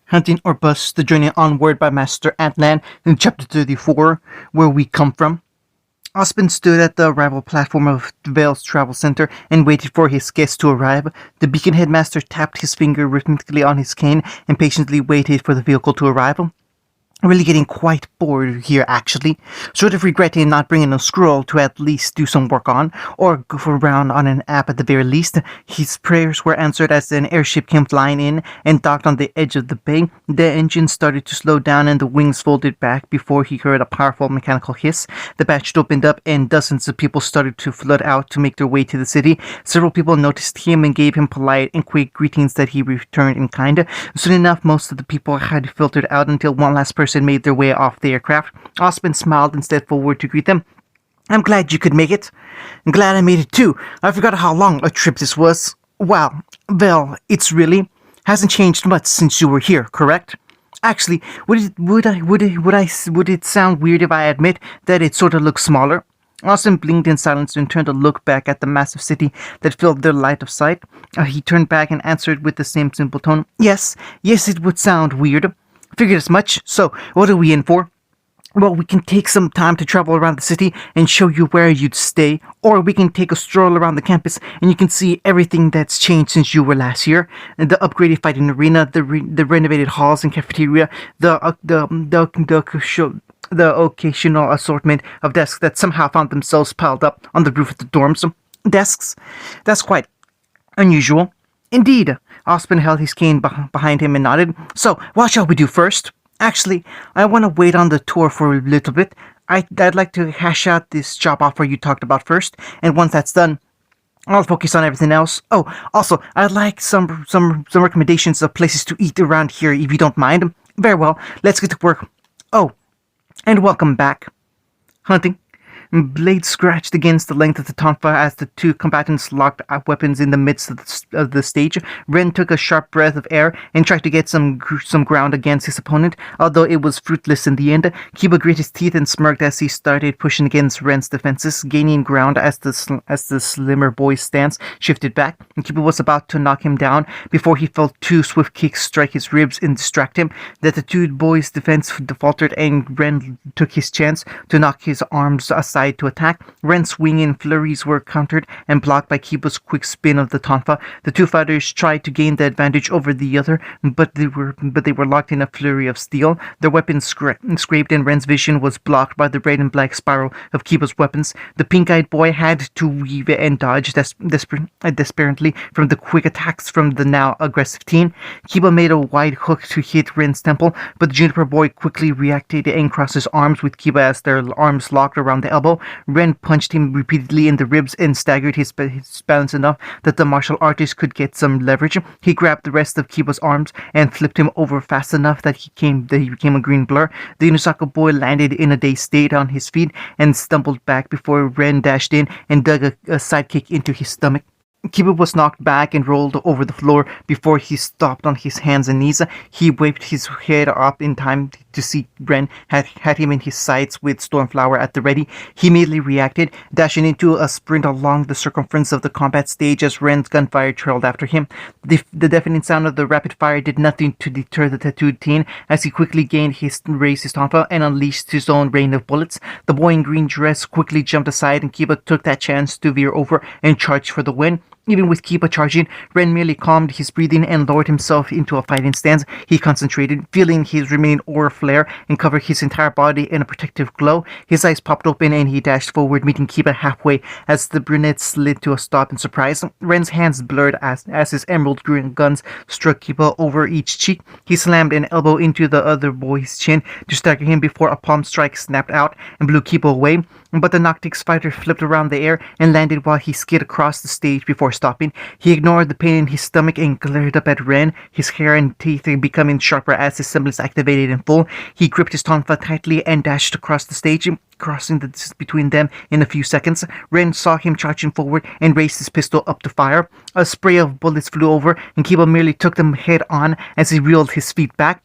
Hunting or Bust, the journey onward by Master Atlan in Chapter 34, Where We Come From. Osmond stood at the arrival platform of Vale's travel center and waited for his guests to arrive. The beacon headmaster tapped his finger rhythmically on his cane and patiently waited for the vehicle to arrive. Really getting quite bored here, actually. Sort of regretting not bringing a scroll to at least do some work on, or goof around on an app at the very least. His prayers were answered as an airship came flying in and docked on the edge of the bay. The engine started to slow down and the wings folded back before he heard a powerful mechanical hiss. The batch opened up and dozens of people started to flood out to make their way to the city. Several people noticed him and gave him polite and quick greetings that he returned in kind. Soon enough, most of the people had filtered out until one last person made their way off the aircraft. Osmond smiled and stepped forward to greet them. "I'm glad you could make it." "I'm glad I made it too. I forgot how long a trip this was." Well, it's really hasn't changed much since you were here, correct? Actually, would it sound weird if I admit that it sort of looks smaller? Austin blinked in silence and turned to look back at the massive city that filled their light of sight. He turned back and answered with the same simple tone. Yes, it would sound weird. Figured as much. So, what are we in for? Well, we can take some time to travel around the city and show you where you'd stay, or we can take a stroll around the campus and you can see everything that's changed since you were last here. The upgraded fighting arena, the renovated halls and cafeteria, the occasional assortment of desks that somehow found themselves piled up on the roof of the dorms. Desks? That's quite unusual. Indeed. Osmond held his cane behind him and nodded. So, what shall we do first? Actually, I want to wait on the tour for a little bit. I'd like to hash out this job offer you talked about first, and once that's done, I'll focus on everything else. Oh, also, I'd like some recommendations of places to eat around here, if you don't mind. Very well, let's get to work. Oh, and welcome back. Hunting. Blades scratched against the length of the tonfa as the two combatants locked weapons in the midst of the stage. Ren took a sharp breath of air and tried to get some ground against his opponent, although it was fruitless in the end. Kiba grit his teeth and smirked as he started pushing against Ren's defenses, gaining ground as the slimmer boy's stance shifted back. Kiba was about to knock him down before he felt two swift kicks strike his ribs and distract him. That the two boys' defense faltered and Ren took his chance to knock his arms aside to attack. Ren's swing and flurries were countered and blocked by Kiba's quick spin of the tonfa. The two fighters tried to gain the advantage over the other, but they were locked in a flurry of steel. Their weapons scraped and Ren's vision was blocked by the red and black spiral of Kiba's weapons. The pink-eyed boy had to weave and dodge desperately from the quick attacks from the now aggressive teen. Kiba made a wide hook to hit Ren's temple, but the Juniper boy quickly reacted and crossed his arms with Kiba as their arms locked around the elbow. Ren punched him repeatedly in the ribs and staggered his balance enough that the martial artist could get some leverage. He grabbed the rest of Kiba's arms and flipped him over fast enough that he became a green blur. The Inusaka boy landed in a dazed state on his feet and stumbled back before Ren dashed in and dug a sidekick into his stomach. Kiba was knocked back and rolled over the floor before he stopped on his hands and knees. He waved his head up in time to see Ren had him in his sights with Stormflower at the ready. He immediately reacted, dashing into a sprint along the circumference of the combat stage as Ren's gunfire trailed after him. The deafening sound of the rapid fire did nothing to deter the tattooed teen as he quickly raised his tonfa and unleashed his own rain of bullets. The boy in green dress quickly jumped aside and Kiba took that chance to veer over and charge for the win. Even with Kiba charging, Ren merely calmed his breathing and lowered himself into a fighting stance. He concentrated, feeling his remaining aura flare and cover his entire body in a protective glow. His eyes popped open and he dashed forward, meeting Kiba halfway as the brunette slid to a stop in surprise. Ren's hands blurred as his emerald green guns struck Kiba over each cheek. He slammed an elbow into the other boy's chin to stagger him before a palm strike snapped out and blew Kiba away. But the Noctix fighter flipped around the air and landed while he skid across the stage before stopping. He ignored the pain in his stomach and glared up at Ren, his hair and teeth becoming sharper as his semblance activated in full. He gripped his tonfa tightly and dashed across the stage, crossing the distance between them in a few seconds. Ren saw him charging forward and raised his pistol up to fire. A spray of bullets flew over and Kiba merely took them head on as he reeled his feet back.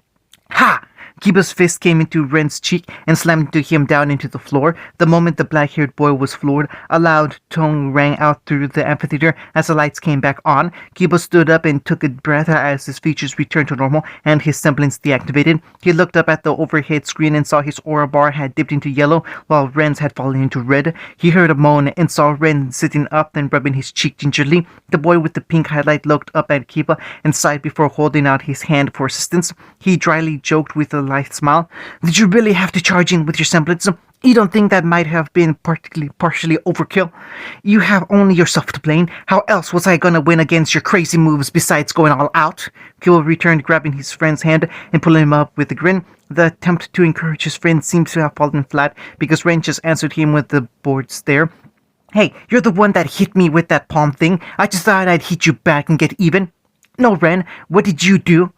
Ha! Kiba's fist came into Ren's cheek and slammed him down into the floor. The moment the black-haired boy was floored, a loud tone rang out through the amphitheater as the lights came back on. Kiba stood up and took a breath as his features returned to normal and his semblance deactivated. He looked up at the overhead screen and saw his aura bar had dipped into yellow while Ren's had fallen into red. He heard a moan and saw Ren sitting up and rubbing his cheek gingerly. The boy with the pink highlight looked up at Kiba and sighed before holding out his hand for assistance. He dryly joked with a light smile. "Did you really have to charge in with your semblance? You don't think that might have been partially overkill? You have only yourself to blame. How else was I gonna win against your crazy moves besides going all out?" Kiba returned, grabbing his friend's hand and pulling him up with a grin. The attempt to encourage his friend seemed to have fallen flat because Ren just answered him with a bored stare. "Hey, you're the one that hit me with that palm thing. I just thought I'd hit you back and get even." "No, Ren, what did you do?"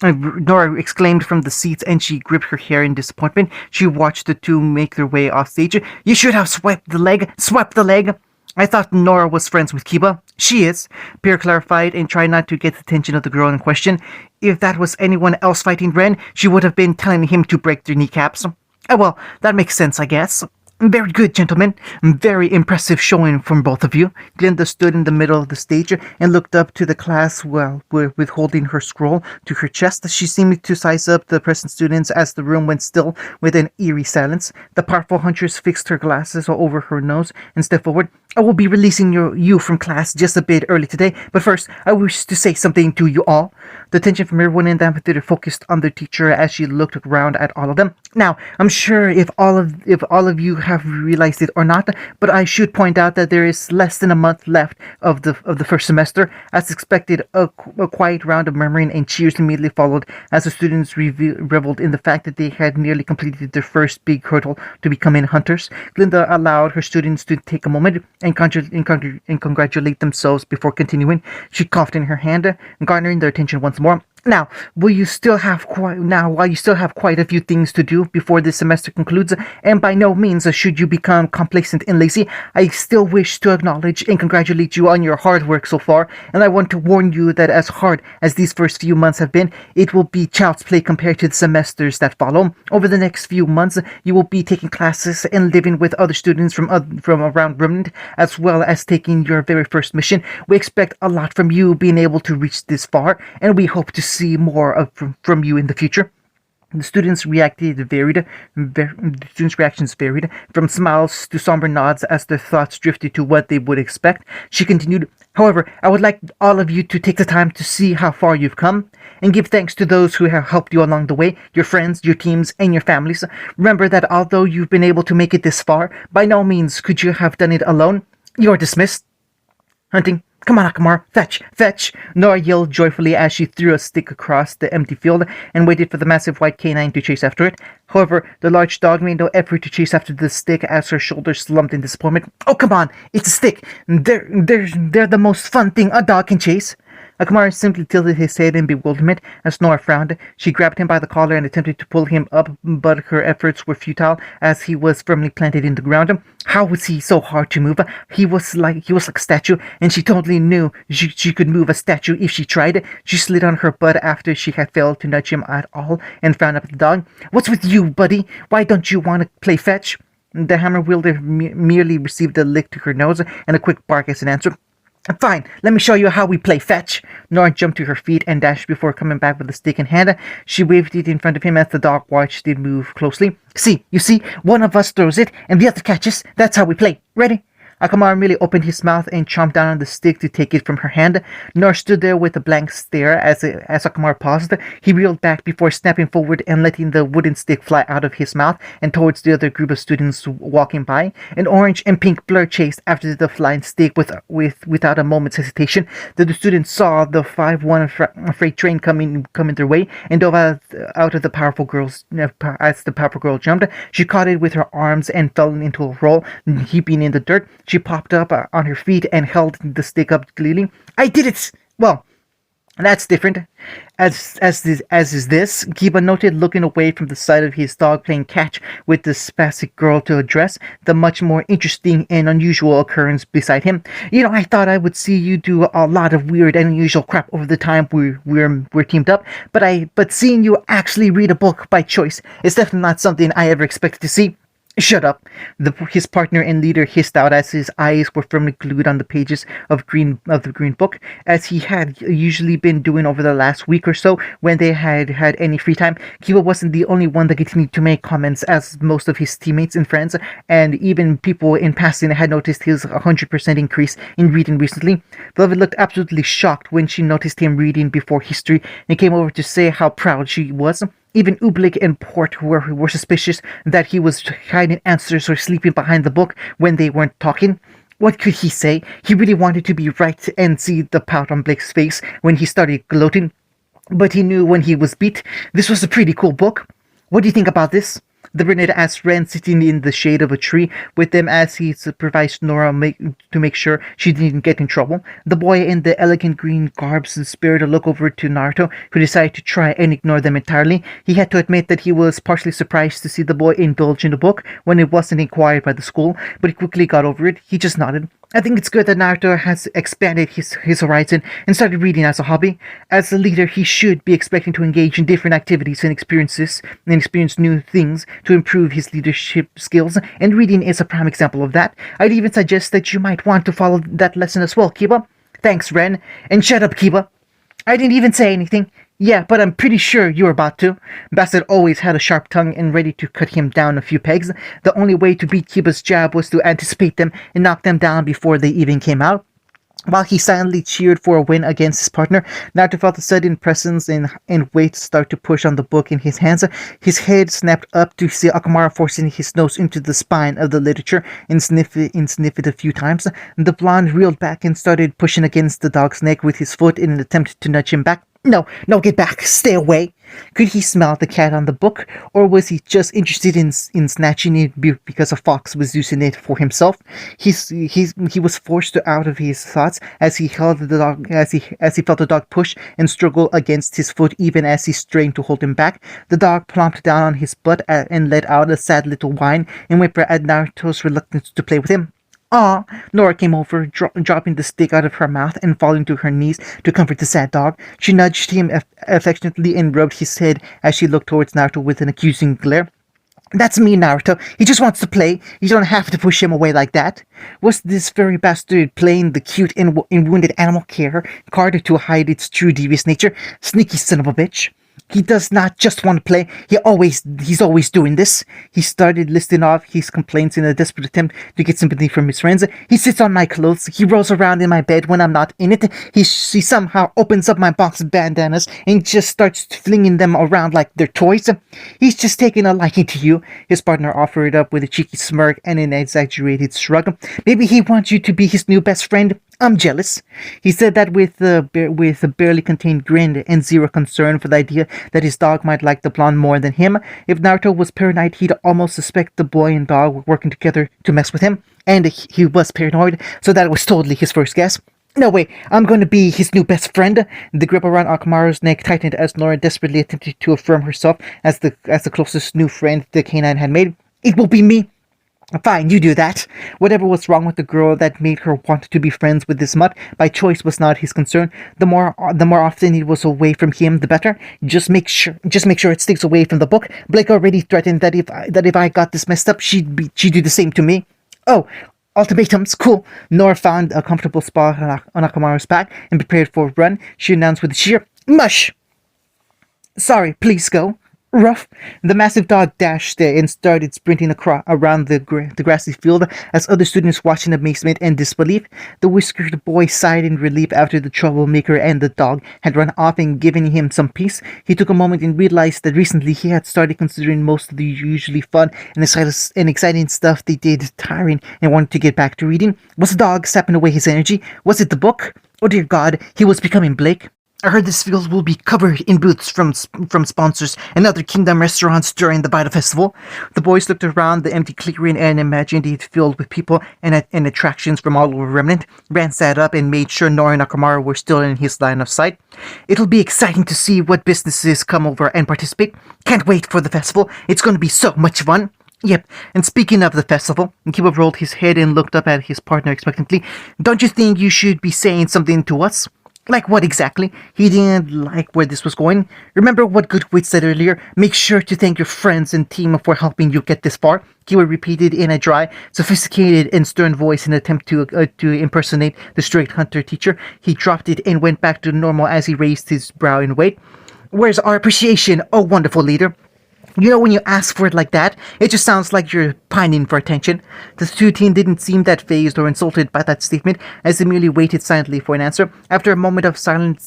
Nora exclaimed from the seats, and she gripped her hair in disappointment. She watched the two make their way off stage. "You should have swept the leg! Swept the leg!" "I thought Nora was friends with Kiba." "She is," Pierre clarified and tried not to get the attention of the girl in question. "If that was anyone else fighting Ren, she would have been telling him to break their kneecaps." "Oh well, that makes sense, I guess." "Very good, gentlemen. Very impressive showing from both of you." Glinda stood in the middle of the stage and looked up to the class while holding her scroll to her chest. She seemed to size up the present students as the room went still with an eerie silence. The powerful huntress fixed her glasses over her nose and stepped forward. "I will be releasing you from class just a bit early today, but first, I wish to say something to you all." The attention from everyone in the amphitheater focused on the teacher as she looked around at all of them. "Now, I'm sure if all of you have realized it or not, but I should point out that there is less than a month left of the first semester. As expected, a quiet round of murmuring and cheers immediately followed as the students reveled in the fact that they had nearly completed their first big hurdle to becoming hunters. Glinda allowed her students to take a moment and congratulate themselves before continuing. She coughed in her hand, garnering their attention once more. "Now, while you still have quite a few things to do before this semester concludes, and by no means should you become complacent and lazy, I still wish to acknowledge and congratulate you on your hard work so far, and I want to warn you that as hard as these first few months have been, it will be child's play compared to the semesters that follow. Over the next few months, you will be taking classes and living with other students from around Remnant, as well as taking your very first mission. We expect a lot from you being able to reach this far, and we hope to see more from you in the future." The students' reactions varied, from smiles to somber nods as their thoughts drifted to what they would expect. She continued, "However, I would like all of you to take the time to see how far you've come, and give thanks to those who have helped you along the way, your friends, your teams, and your families. Remember that although you've been able to make it this far, by no means could you have done it alone. You are dismissed." "Hunting. Come on, Akamar, fetch, fetch!" Nora yelled joyfully as she threw a stick across the empty field and waited for the massive white canine to chase after it. However, the large dog made no effort to chase after the stick as her shoulders slumped in disappointment. "Oh, come on, it's a stick! They're the most fun thing a dog can chase." Akamar simply tilted his head in bewilderment as Nora frowned. She grabbed him by the collar and attempted to pull him up, but her efforts were futile as he was firmly planted in the ground. How was he so hard to move? He was like a statue, and she totally knew she could move a statue if she tried. She slid on her butt after she had failed to nudge him at all and frowned up at the dog. "What's with you, buddy? Why don't you want to play fetch?" The hammer wielder merely received a lick to her nose and a quick bark as an answer. "Fine, let me show you how we play fetch." Nora jumped to her feet and dashed before coming back with the stick in hand. She waved it in front of him as the dog watched it move closely. You see, one of us throws it and the other catches. That's how we play. Ready?" Akamar merely opened his mouth and chomped down on the stick to take it from her hand. Nor stood there with a blank stare as Akamar paused. He reeled back before snapping forward and letting the wooden stick fly out of his mouth and towards the other group of students walking by. An orange and pink blur chased after the flying stick without a moment's hesitation. The students saw the 5-1 freight train coming their way and dove out of the powerful girls as the powerful girl jumped. She caught it with her arms and fell into a roll, heaping in the dirt. She popped up on her feet and held the stick up clearly. "I did it! Well, that's different." As is this, Kiba noted, looking away from the sight of his dog playing catch with the spastic girl to address the much more interesting and unusual occurrence beside him. You know, I thought I would see you do a lot of weird and unusual crap over the time we're teamed up, but seeing you actually read a book by choice is definitely not something I ever expected to see. Shut up, his partner and leader hissed out as his eyes were firmly glued on the pages of the green book, as he had usually been doing over the last week or so when they had had any free time. Kiba wasn't the only one that continued to make comments, as most of his teammates and friends, and even people in passing, had noticed his 100% increase in reading recently. Beloved looked absolutely shocked when she noticed him reading before history and came over to say how proud she was. Even Ublik and Port were suspicious that he was hiding answers or sleeping behind the book when they weren't talking. What could he say? He really wanted to be right and see the pout on Blake's face when he started gloating. But he knew when he was beat. This was a pretty cool book. What do you think about this? The brunette asked Ren, sitting in the shade of a tree with them as he supervised Nora to make sure she didn't get in trouble. The boy in the elegant green garbs spared a look over to Naruto, who decided to try and ignore them entirely. He had to admit that he was partially surprised to see the boy indulge in the book when it wasn't inquired by the school, but he quickly got over it. He just nodded. I think it's good that Naruto has expanded his horizon and started reading as a hobby. As a leader, he should be expecting to engage in different activities and experience new things to improve his leadership skills, and reading is a prime example of that. I'd even suggest that you might want to follow that lesson as well, Kiba. Thanks, Ren. And shut up, Kiba. I didn't even say anything. Yeah, but I'm pretty sure you're about to. Bassett always had a sharp tongue and ready to cut him down a few pegs. The only way to beat Kiba's jab was to anticipate them and knock them down before they even came out. While he silently cheered for a win against his partner, Naruto felt a sudden presence and weight start to push on the book in his hands. His head snapped up to see Akamaru forcing his nose into the spine of the literature and sniff it a few times. The blonde reeled back and started pushing against the dog's neck with his foot in an attempt to nudge him back. No, get back, stay away. Could he smell the cat on the book, or was he just interested in snatching it because a fox was using it for himself? He was forced out of his thoughts as he held the dog, as he felt the dog push and struggle against his foot, even as he strained to hold him back. The dog plumped down on his butt and let out a sad little whine and whimper at Naruto's reluctance to play with him. "Aw!" Nora came over, dropping the stick out of her mouth and falling to her knees to comfort the sad dog. She nudged him affectionately and rubbed his head as she looked towards Naruto with an accusing glare. "That's me, Naruto. He just wants to play. You don't have to push him away like that." Was this very bastard playing the cute and wounded animal care card to hide its true devious nature? Sneaky son of a bitch. He does not just want to play, he's always doing this. He started listing off his complaints in a desperate attempt to get sympathy from his friends. He sits on my clothes, he rolls around in my bed when I'm not in it, he somehow opens up my box of bandanas and just starts flinging them around like they're toys. He's just taking a liking to you, his partner offered up with a cheeky smirk and an exaggerated shrug. Maybe he wants you to be his new best friend. I'm jealous. He said that with a barely contained grin and zero concern for the idea that his dog might like the blonde more than him. If Naruto was paranoid, he'd almost suspect the boy and dog were working together to mess with him. And he was paranoid, so that was totally his first guess. No way, I'm going to be his new best friend. The grip around Akamaru's neck tightened as Nora desperately attempted to affirm herself as the closest new friend the canine had made. It will be me. Fine, you do that. Whatever was wrong with the girl that made her want to be friends with this mutt by choice was not his concern. The more often it was away from him, the better. Just make sure it sticks away from the book. Blake already threatened that if I got this messed up, she'd do the same to me. Oh, ultimatums, cool. Nora found a comfortable spot on Akamaru's back and prepared for a run. She announced with a cheer, "Mush! Sorry, please go." Rough. The massive dog dashed and started sprinting around the grassy field as other students watched in amazement and disbelief. The whiskered boy sighed in relief after the troublemaker and the dog had run off and given him some peace. He took a moment and realized that recently he had started considering most of the usually fun and exciting stuff they did tiring and wanted to get back to reading. Was the dog sapping away his energy? Was it the book? Oh dear God, he was becoming Blake. I heard this field will be covered in booths from sponsors and other Kingdom restaurants during the Bida Festival. The boys looked around the empty clearing and imagined it filled with people and attractions from all over Remnant. Rand sat up and made sure Nori and Nakamura were still in his line of sight. It'll be exciting to see what businesses come over and participate. Can't wait for the festival. It's going to be so much fun. Yep, and speaking of the festival, Kiba rolled his head and looked up at his partner expectantly. Don't you think you should be saying something to us? Like what exactly? He didn't like where this was going. Remember what Goodwit said earlier? Make sure to thank your friends and team for helping you get this far. Kiwa repeated in a dry, sophisticated, and stern voice in an attempt to impersonate the strict hunter teacher. He dropped it and went back to normal as he raised his brow in weight. Where's our appreciation, oh wonderful leader? You know, when you ask for it like that, it just sounds like you're pining for attention. The two-teen didn't seem that fazed or insulted by that statement, as they merely waited silently for an answer. After a moment of silent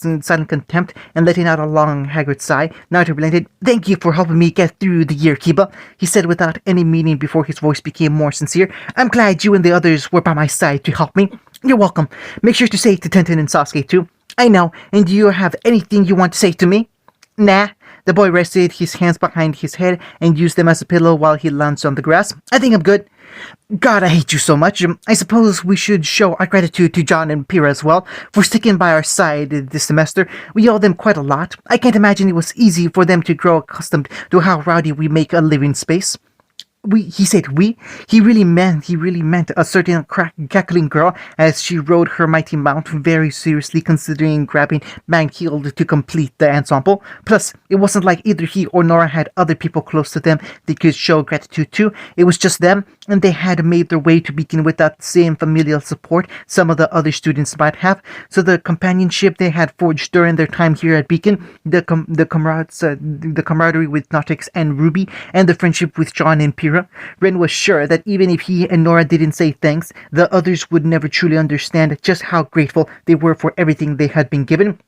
contempt and letting out a long, haggard sigh, Naruto relented. Thank you for helping me get through the year, Kiba, he said without any meaning before his voice became more sincere. I'm glad you and the others were by my side to help me. You're welcome. Make sure to say it to Tenten and Sasuke too. I know, and do you have anything you want to say to me? Nah. The boy rested his hands behind his head and used them as a pillow while he lounged on the grass. I think I'm good. God, I hate you so much. I suppose we should show our gratitude to John and Pyrrha as well for sticking by our side this semester. We owe them quite a lot. I can't imagine it was easy for them to grow accustomed to how rowdy we make a living space. He said we. He really meant a certain cackling girl as she rode her mighty mount, very seriously considering grabbing Mankield to complete the ensemble. Plus, it wasn't like either he or Nora had other people close to them they could show gratitude to. It was just them, and they had made their way to Beacon without the same familial support some of the other students might have. So the companionship they had forged during their time here at Beacon, the camaraderie with Nautix and Ruby, and the friendship with John and Pyrrha, Ren was sure that even if he and Nora didn't say thanks, the others would never truly understand just how grateful they were for everything they had been given.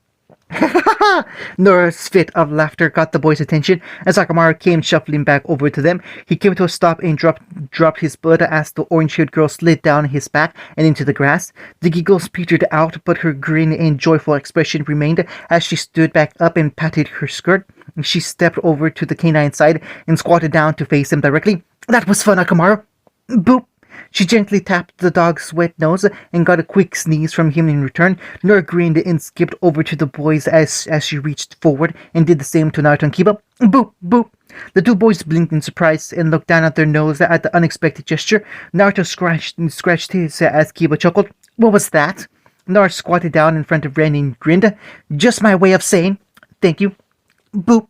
Nora's fit of laughter got the boys' attention as Akamara came shuffling back over to them. He came to a stop and dropped his butt as the orange-haired girl slid down his back and into the grass. The giggles petered out, but her grin and joyful expression remained as she stood back up and patted her skirt. She stepped over to the canine side and squatted down to face him directly. That was fun, Akamara. Boop. She gently tapped the dog's wet nose and got a quick sneeze from him in return. Nora grinned and skipped over to the boys as she reached forward and did the same to Naruto and Kiba. Boop, boop. The two boys blinked in surprise and looked down at their nose at the unexpected gesture. Naruto scratched his as Kiba chuckled. What was that? Naruto squatted down in front of Ren and grinned. Just my way of saying thank you. Boop.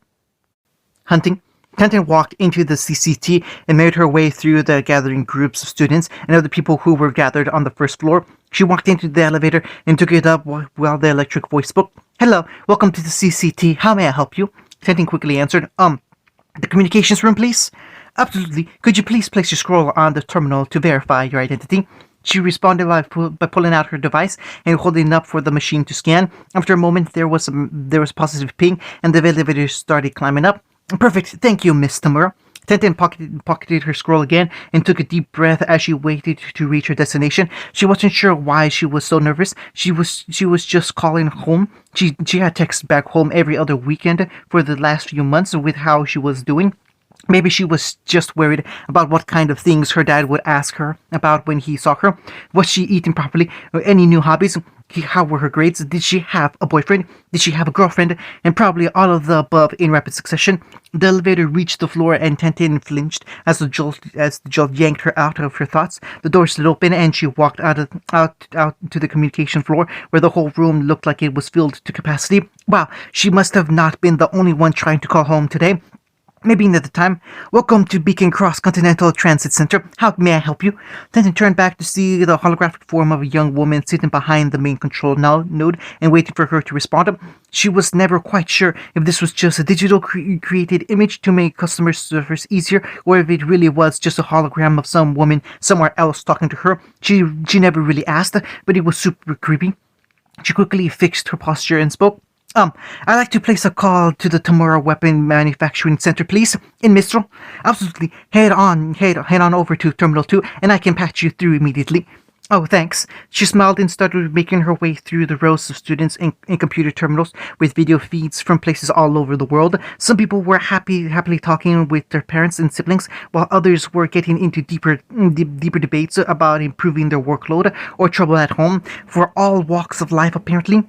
Hunting. Tenten walked into the CCT and made her way through the gathering groups of students and other people who were gathered on the first floor. She walked into the elevator and took it up while the electric voice spoke. Hello, welcome to the CCT. How may I help you? Tenten quickly answered. The communications room, please? Absolutely. Could you please place your scroll on the terminal to verify your identity? She responded by pulling out her device and holding it up for the machine to scan. After a moment, there was a positive ping, and the elevator started climbing up. Perfect, thank you, Miss Tamura. Tenten pocketed her scroll again and took a deep breath as she waited to reach her destination. She wasn't sure why she was so nervous. She was just calling home. She had texted back home every other weekend for the last few months with how she was doing. Maybe she was just worried about what kind of things her dad would ask her about when he saw her. Was she eating properly? Any new hobbies? How were her grades? Did she have a boyfriend? Did she have a girlfriend? And probably all of the above in rapid succession. The elevator reached the floor and Tenten flinched as the jolt yanked her out of her thoughts. The door slid open and she walked out to the communication floor where the whole room looked like it was filled to capacity. Wow, she must have not been the only one trying to call home today. Maybe another time. Welcome to Beacon Cross Continental Transit Center. How may I help you? Tenten turned back to see the holographic form of a young woman sitting behind the main control node and waiting for her to respond. She was never quite sure if this was just a digital created image to make customer service easier or if it really was just a hologram of some woman somewhere else talking to her. She never really asked, but it was super creepy. She quickly fixed her posture and spoke. I'd like to place a call to the Tamura Weapon Manufacturing Center, please, in Mistral. Absolutely. Head on over to Terminal 2, and I can patch you through immediately. Oh, thanks. She smiled and started making her way through the rows of students in computer terminals with video feeds from places all over the world. Some people were happily talking with their parents and siblings, while others were getting into deeper debates about improving their workload or trouble at home. For all walks of life, apparently.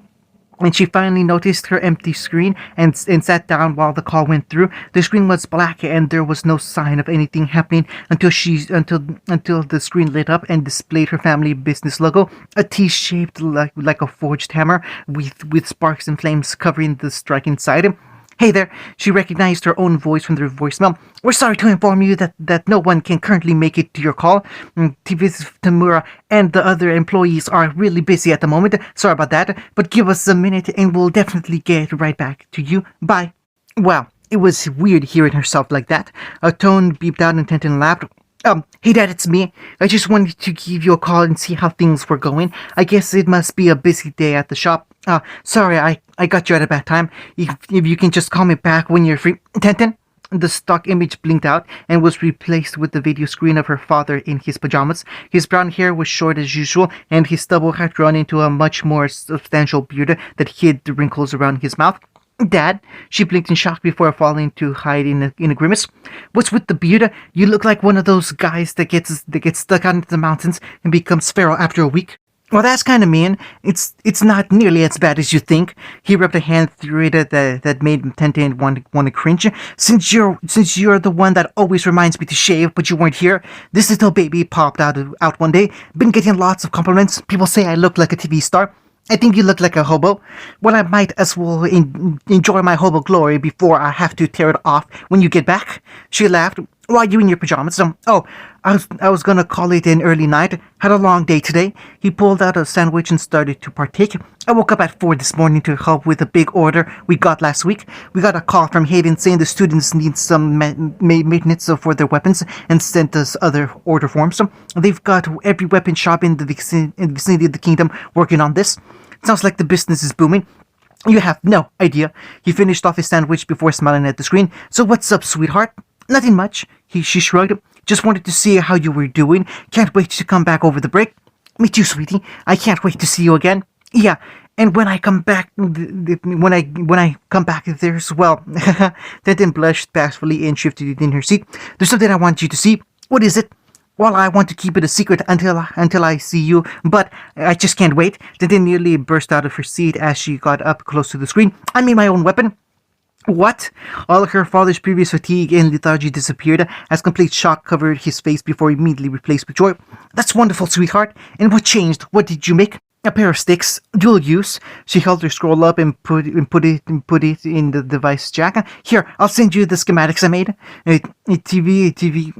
When she finally noticed her empty screen and sat down while the call went through, the screen was black and there was no sign of anything happening until the screen lit up and displayed her family business logo, a T shaped like a forged hammer with sparks and flames covering the strike inside. Hey there, she recognized her own voice from the voicemail. We're sorry to inform you that no one can currently make it to your call. Tivis Tamura and the other employees are really busy at the moment. Sorry about that, but give us a minute and we'll definitely get right back to you. Bye. Well, it was weird hearing herself like that. A tone beeped out and Tintin laughed. Hey Dad, it's me. I just wanted to give you a call and see how things were going. I guess it must be a busy day at the shop. Sorry, I got you at a bad time. If you can just call me back when you're free. Tintin? The stock image blinked out and was replaced with the video screen of her father in his pajamas. His brown hair was short as usual, and his stubble had grown into a much more substantial beard that hid the wrinkles around his mouth. Dad, she blinked in shock before falling to hide in a grimace. What's with the beard? You look like one of those guys that gets stuck out into the mountains and becomes feral after a week. Well, that's kind of mean. It's not nearly as bad as you think. He rubbed a hand through it that made Tintin want to cringe. Since you're the one that always reminds me to shave, but you weren't here, this little baby popped out one day. Been getting lots of compliments. People say I look like a TV star. I think you look like a hobo. Well, I might as well enjoy my hobo glory before I have to tear it off when you get back. She laughed. Why are you in your pajamas? I was gonna call it an early night. Had a long day today. He pulled out a sandwich and started to partake. I woke up at 4 this morning to help with a big order we got last week. We got a call from Hayden saying the students need some maintenance for their weapons and sent us other order forms. They've got every weapon shop in the vicinity of the kingdom working on this. Sounds like the business is booming. You have no idea. He finished off his sandwich before smiling at the screen. So what's up, sweetheart? Nothing much. She shrugged. Just wanted to see how you were doing. Can't wait to come back over the break. Me too, sweetie. I can't wait to see you again. Yeah, and when I come back, when I come back, there's well. Tintin blushed bashfully and shifted in her seat. There's something I want you to see. What is it? Well, I want to keep it a secret until I see you, but I just can't wait. Tintin nearly burst out of her seat as she got up close to the screen. I made my own weapon. What? All her father's previous fatigue and lethargy disappeared as complete shock covered his face before immediately replaced with joy. That's wonderful, sweetheart. And what changed? What did you make? A pair of sticks, dual use. She held her scroll up and put it in the device jack. Here, I'll send you the schematics I made. TV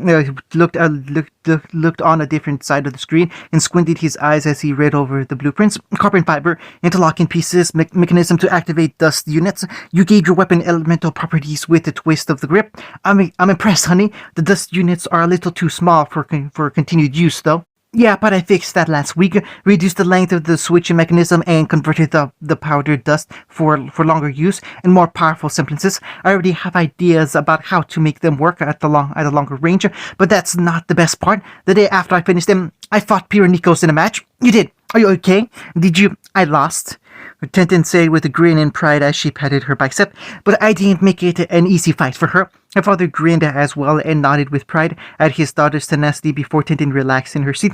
looked on a different side of the screen and squinted his eyes as he read over the blueprints. Carbon fiber, interlocking pieces, mechanism to activate dust units. You gave your weapon elemental properties with the twist of the grip. I'm impressed, honey. The dust units are a little too small for continued use, though. Yeah, but I fixed that last week. Reduced the length of the switching mechanism and converted the powdered dust for longer use and more powerful semblances. I already have ideas about how to make them work at a longer range, but that's not the best part. The day after I finished them, I fought Pyronikos in a match. You did. Are you okay? Did you? I lost. Tintin said with a grin and pride as she patted her bicep, but I didn't make it an easy fight for her. Her father grinned as well and nodded with pride at his daughter's tenacity before Tintin relaxed in her seat.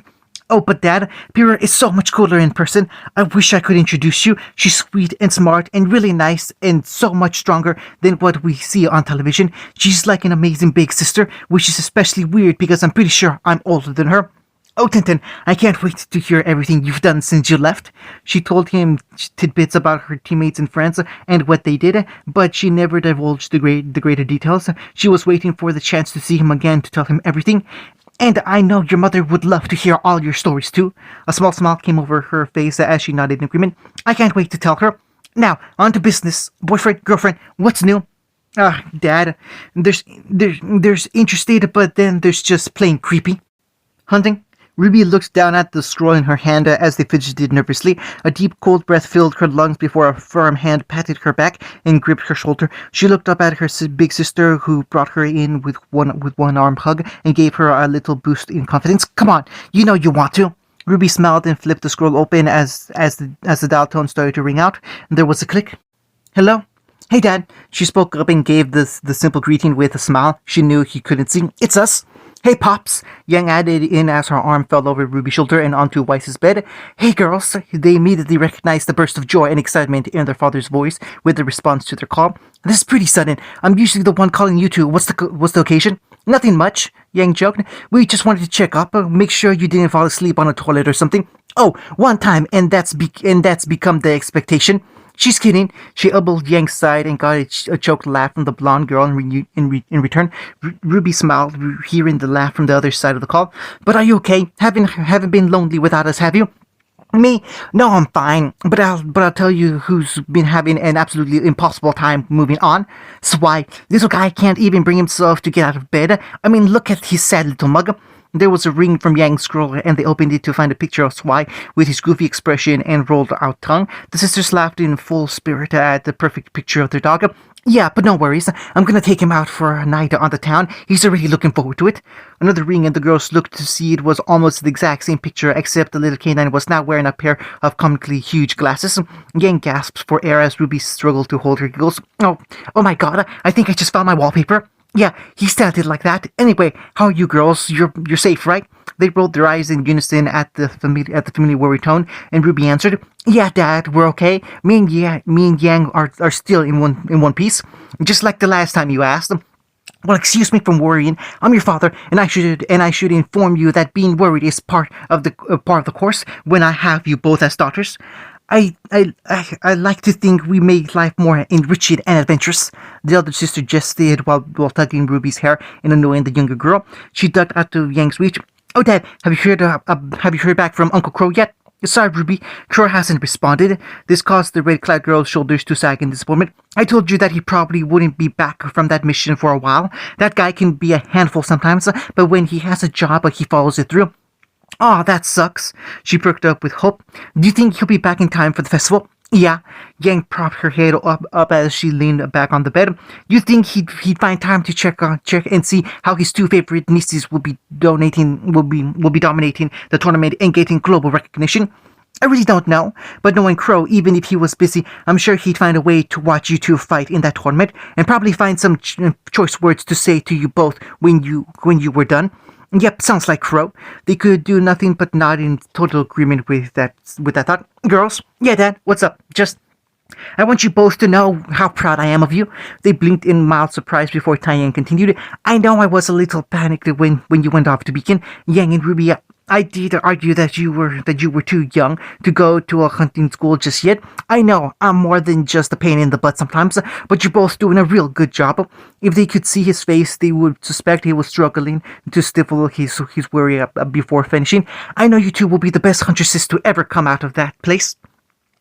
Oh, but Dad, Pyrrha is so much cooler in person. I wish I could introduce you. She's sweet and smart and really nice and so much stronger than what we see on television. She's like an amazing big sister, which is especially weird because I'm pretty sure I'm older than her. Oh, Tintin, I can't wait to hear everything you've done since you left. She told him tidbits about her teammates and friends and what they did, but she never divulged the greater details. She was waiting for the chance to see him again to tell him everything. And I know your mother would love to hear all your stories too. A small smile came over her face as she nodded in agreement. I can't wait to tell her. Now, on to business. Boyfriend, girlfriend, what's new? Dad, there's interested, but then there's just plain creepy. Hunting? Ruby looked down at the scroll in her hand as they fidgeted nervously. A deep, cold breath filled her lungs before a firm hand patted her back and gripped her shoulder. She looked up at her big sister, who brought her in with one arm hug and gave her a little boost in confidence. Come on, you know you want to. Ruby smiled and flipped the scroll open as the dial tone started to ring out. There was a click. Hello? Hey, Dad. She spoke up and gave the simple greeting with a smile she knew he couldn't see. It's us. Hey, Pops, Yang added in as her arm fell over Ruby's shoulder and onto Weiss's bed. Hey, girls. They immediately recognized the burst of joy and excitement in their father's voice with the response to their call. This is pretty sudden. I'm usually the one calling you two. What's the occasion? Nothing much, Yang joked. We just wanted to check up, make sure you didn't fall asleep on a toilet or something. Oh, one time, and that's become the expectation. She's kidding. She elbowed Yang's side and got a choked laugh from the blonde girl in return. Ruby smiled, hearing the laugh from the other side of the call. But are you okay? Haven't been lonely without us, have you? Me? No, I'm fine. But I'll tell you who's been having an absolutely impossible time moving on. So why? Little guy can't even bring himself to get out of bed. I mean, look at his sad little mug. There was a ring from Yang's scroll, and they opened it to find a picture of Swai with his goofy expression and rolled-out tongue. The sisters laughed in full spirit at the perfect picture of their dog. Yeah, but no worries. I'm gonna take him out for a night on the town. He's already looking forward to it. Another ring, and the girls looked to see it was almost the exact same picture, except the little canine was now wearing a pair of comically huge glasses. Yang gasped for air as Ruby struggled to hold her giggles. Oh my god, I think I just found my wallpaper. Yeah, he started like that. Anyway, how are you girls? You're safe, right? They rolled their eyes in unison at the familiar worried tone, and Ruby answered, "Yeah, Dad, we're okay. Me and Yang are still in one piece, just like the last time you asked." Well, excuse me from worrying. I'm your father, and I should inform you that being worried is part of the course when I have you both as daughters. I like to think we make life more enriching and adventurous. The elder sister jested while tugging Ruby's hair and annoying the younger girl. She ducked out of Yang's reach. Oh, Dad, have you heard back from Uncle Crow yet? Sorry, Ruby. Crow hasn't responded. This caused the red-clad girl's shoulders to sag in disappointment. I told you that he probably wouldn't be back from that mission for a while. That guy can be a handful sometimes, but when he has a job, he follows it through. Aw, that sucks. She perked up with hope. Do you think he'll be back in time for the festival? Yeah. Yang propped her head up as she leaned back on the bed. You think he'd find time to check and see how his two favorite nieces will be dominating the tournament and getting global recognition? I really don't know, but knowing Crow, even if he was busy, I'm sure he'd find a way to watch you two fight in that tournament and probably find some choice words to say to you both when you were done. Yep, sounds like Crow. They could do nothing but nod in total agreement with that thought. Girls? Yeah, Dad, what's up? I want you both to know how proud I am of you. They blinked in mild surprise before Tyann continued. I know I was a little panicked when you went off to begin. Yang and Ruby, I did argue that you were too young to go to a hunting school just yet. I know I'm more than just a pain in the butt sometimes, but you're both doing a real good job. If they could see his face, they would suspect he was struggling to stifle his worry before finishing. I know you two will be the best huntresses to ever come out of that place.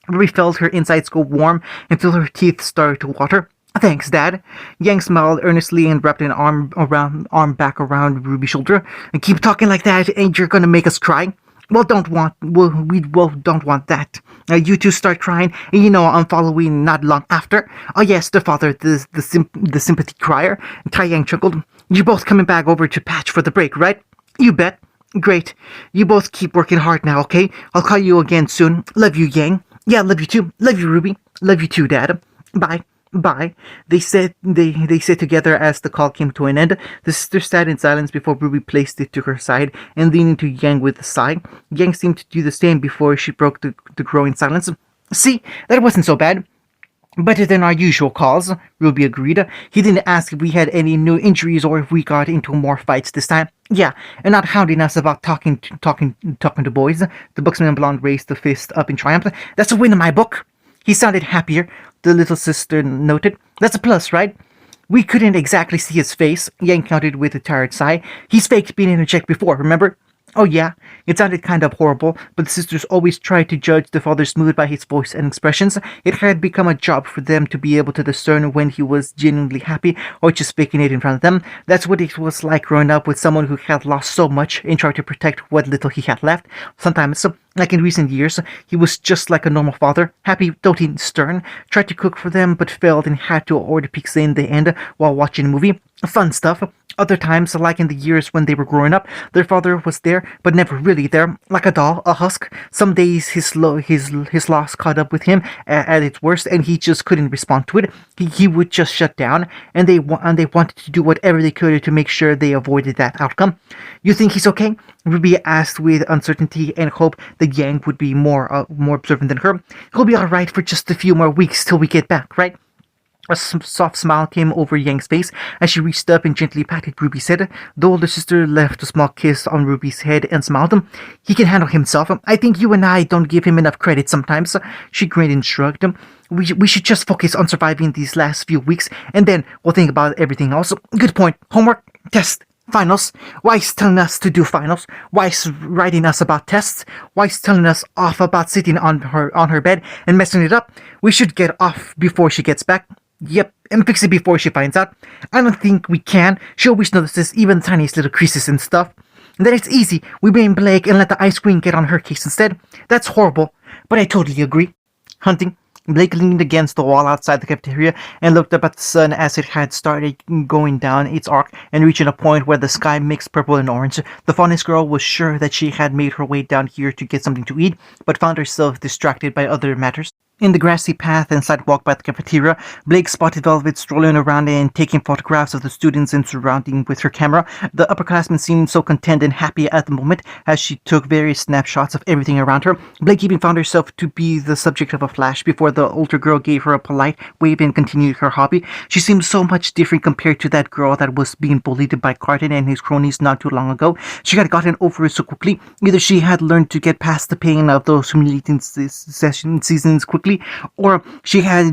Ruby felt her insides go warm until her teeth started to water. Thanks, Dad. Yang smiled earnestly and wrapped an arm back around Ruby's shoulder. And keep talking like that, and you're gonna make us cry. We don't want that. You two start crying, and you know I'm following not long after. Oh yes, the father, the sympathy crier. Taiyang chuckled. You're both coming back over to Patch for the break, right? You bet. Great. You both keep working hard now, okay? I'll call you again soon. Love you, Yang. Yeah, love you too. Love you, Ruby. Love you too, Dad. Bye. Bye, they said together as the call came to an end. The sisters sat in silence before Ruby placed it to her side and leaned into Yang with a sigh. Yang seemed to do the same before she broke the growing silence. See, that wasn't so bad. Better than our usual calls, Ruby agreed. He didn't ask if we had any new injuries or if we got into more fights this time. Yeah, and not hounding us about talking to boys. The buxman blonde raised the fist up in triumph. That's a win in my book. He sounded happier, the little sister noted. That's a plus, right? We couldn't exactly see his face, Yang countered with a tired sigh. He's faked being interjected before, remember? Oh yeah, it sounded kind of horrible, but the sisters always tried to judge the father's mood by his voice and expressions. It had become a job for them to be able to discern when he was genuinely happy or just faking it in front of them. That's what it was like growing up with someone who had lost so much and tried to protect what little he had left. Sometimes, like in recent years, he was just like a normal father, happy, doting, stern, tried to cook for them but failed and had to order pizza in the end while watching a movie. Fun stuff. Other times, like in the years when they were growing up, their father was there, but never really there, like a doll, a husk. Some days his loss caught up with him at its worst, and he just couldn't respond to it. He would just shut down, and they wanted to do whatever they could to make sure they avoided that outcome. You think he's okay? Ruby asked with uncertainty and hope that Yang would be more observant than her. He'll be all right for just a few more weeks till we get back, right? A soft smile came over Yang's face as she reached up and gently patted Ruby's head. The older sister left a small kiss on Ruby's head and smiled. He can handle himself. I think you and I don't give him enough credit sometimes. She grinned and shrugged. We should just focus on surviving these last few weeks, and then we'll think about everything else. Good point. Homework, test, finals. Why's telling us to do finals? Why's writing us about tests? Why's telling us off about sitting on her bed and messing it up? We should get off before she gets back. Yep, and fix it before she finds out. I don't think we can. She always notices even the tiniest little creases and stuff. And then it's easy. We blame Blake and let the ice cream get on her case instead. That's horrible, but I totally agree. Hunting. Blake leaned against the wall outside the cafeteria and looked up at the sun as it had started going down its arc and reaching a point where the sky mixed purple and orange. The funniest girl was sure that she had made her way down here to get something to eat, but found herself distracted by other matters. In the grassy path and sidewalk by the cafeteria, Blake spotted Velvet strolling around and taking photographs of the students and surrounding with her camera. The upperclassman seemed so content and happy at the moment as she took various snapshots of everything around her. Blake even found herself to be the subject of a flash before the older girl gave her a polite wave and continued her hobby. She seemed so much different compared to that girl that was being bullied by Carton and his cronies not too long ago. She had gotten over it so quickly. Either she had learned to get past the pain of those humiliating seasons quickly, or she had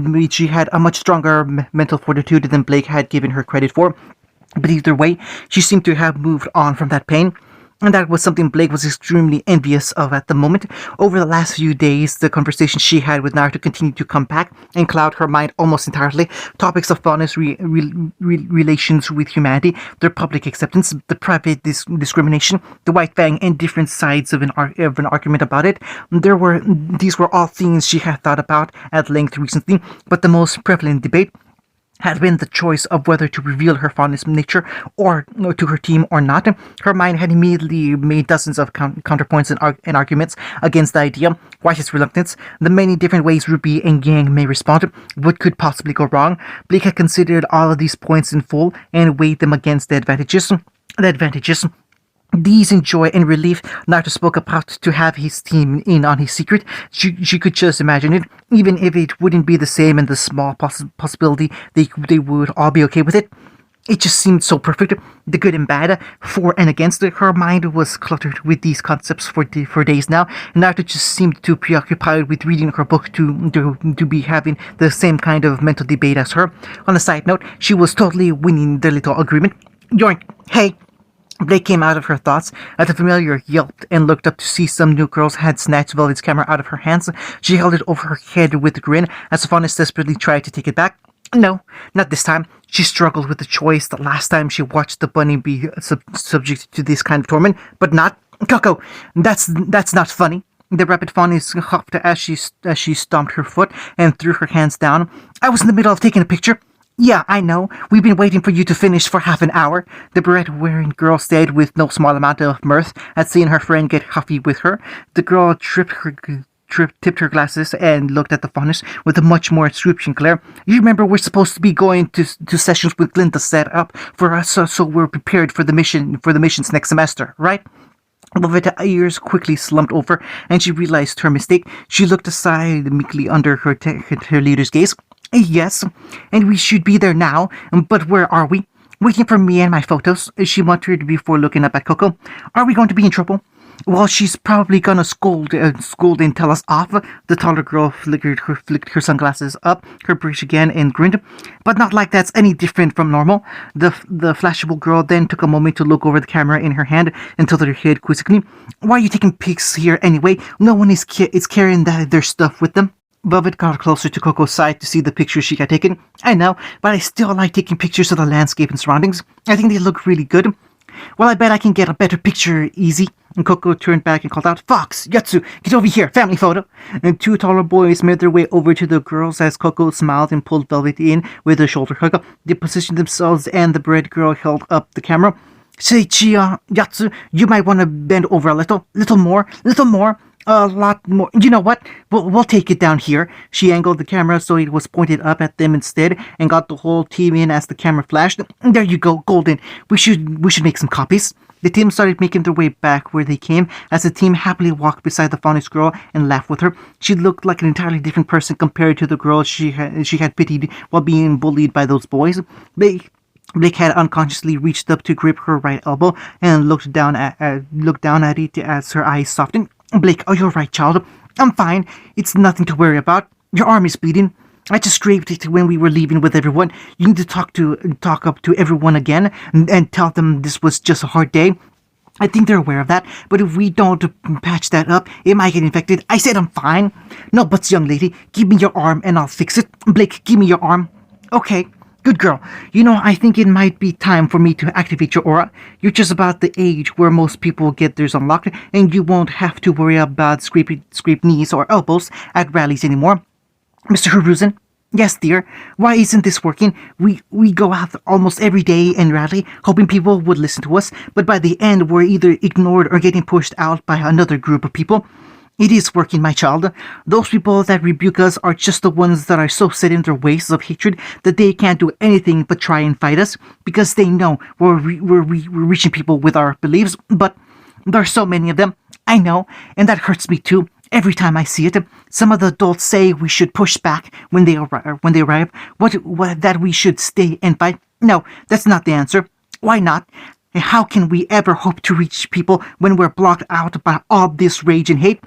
a much stronger mental fortitude than Blake had given her credit for. But either way, she seemed to have moved on from that pain. And that was something Blake was extremely envious of at the moment. Over the last few days, the conversation she had with Naruto continued to come back and cloud her mind almost entirely. Topics of fondness, relations with humanity, their public acceptance, the private discrimination, the white fang, and different sides of an argument about it. These were all things she had thought about at length recently, but the most prevalent debate had been the choice of whether to reveal her fondness nature or to her team or not. Her mind had immediately made dozens of counterpoints and arguments against the idea. Why his reluctance? The many different ways Ruby and Yang may respond. What could possibly go wrong? Blake had considered all of these points in full and weighed them against the advantages. These in joy and relief Naruto spoke about to have his team in on his secret. She could just imagine it, even if it wouldn't be the same and the small possibility they would all be okay with it. It just seemed so perfect, the good and bad, for and against. Her mind was cluttered with these concepts for days now, and Naruto just seemed too preoccupied with reading her book to be having the same kind of mental debate as her. On a side note, she was totally winning their little agreement. Yoink! Hey! Blake came out of her thoughts at the familiar yelped and looked up to see some new girls had snatched Velvet's camera out of her hands. She held it over her head with a grin as Faunus desperately tried to take it back. No, not this time. She struggled with the choice the last time she watched the bunny be subject to this kind of torment, but not. Coco, that's not funny. The rapid Faunus huffed as she stomped her foot and threw her hands down. I was in the middle of taking a picture. Yeah, I know. We've been waiting for you to finish for half an hour. The beret-wearing girl stayed with no small amount of mirth at seeing her friend get huffy with her. The girl tipped her glasses and looked at the Faunus with a much more inscription glare. You remember we're supposed to be going to sessions with Glinda set up for us, so we're prepared for the missions next semester, right? Velvet's ears quickly slumped over, and she realized her mistake. She looked aside meekly under her leader's gaze. Yes, and we should be there now, but where are we? Waiting for me and my photos, she muttered before looking up at Coco. Are we going to be in trouble? Well, she's probably gonna scold and tell us off. The taller girl flicked her sunglasses up, her bridge again, and grinned. But not like that's any different from normal. The flashable girl then took a moment to look over the camera in her hand and tilted her head quizzically. Why are you taking pics here anyway? No one is carrying their stuff with them. Velvet got closer to Coco's side to see the pictures she had taken. I know, but I still like taking pictures of the landscape and surroundings. I think they look really good. Well, I bet I can get a better picture easy. And Coco turned back and called out, Fox, Yatsu, get over here, family photo. And two taller boys made their way over to the girls as Coco smiled and pulled Velvet in with a shoulder hug. They positioned themselves and the bread girl held up the camera. Say, Chia, Yatsu, you might want to bend over a little more, a lot more. You know what? We'll take it down here. She angled the camera so it was pointed up at them instead and got the whole team in as the camera flashed. There you go, golden. We should make some copies. The team started making their way back where they came as the team happily walked beside the phonics girl and laughed with her. She looked like an entirely different person compared to the girl she had pitied while being bullied by those boys. Blake had unconsciously reached up to grip her right elbow and looked down at it as her eyes softened. Blake, are you alright, child? I'm fine. It's nothing to worry about. Your arm is bleeding. I just scraped it when we were leaving with everyone. You need to talk up to everyone again and tell them this was just a hard day. I think they're aware of that, but if we don't patch that up, it might get infected. I said I'm fine. No buts, young lady. Give me your arm and I'll fix it. Blake, give me your arm. Okay. Good girl. You know, I think it might be time for me to activate your aura. You're just about the age where most people get theirs unlocked, and you won't have to worry about scraped knees or elbows at rallies anymore. Mr. Hiruzen? Yes, dear. Why isn't this working? We go out almost every day and rally, hoping people would listen to us, but by the end we're either ignored or getting pushed out by another group of people. It is working, my child. Those people that rebuke us are just the ones that are so set in their ways of hatred that they can't do anything but try and fight us because they know we're reaching people with our beliefs. But there are so many of them. I know, and that hurts me too. Every time I see it, some of the adults say we should push back when they arrive. What that we should stay and fight. No, that's not the answer. Why not? How can we ever hope to reach people when we're blocked out by all this rage and hate?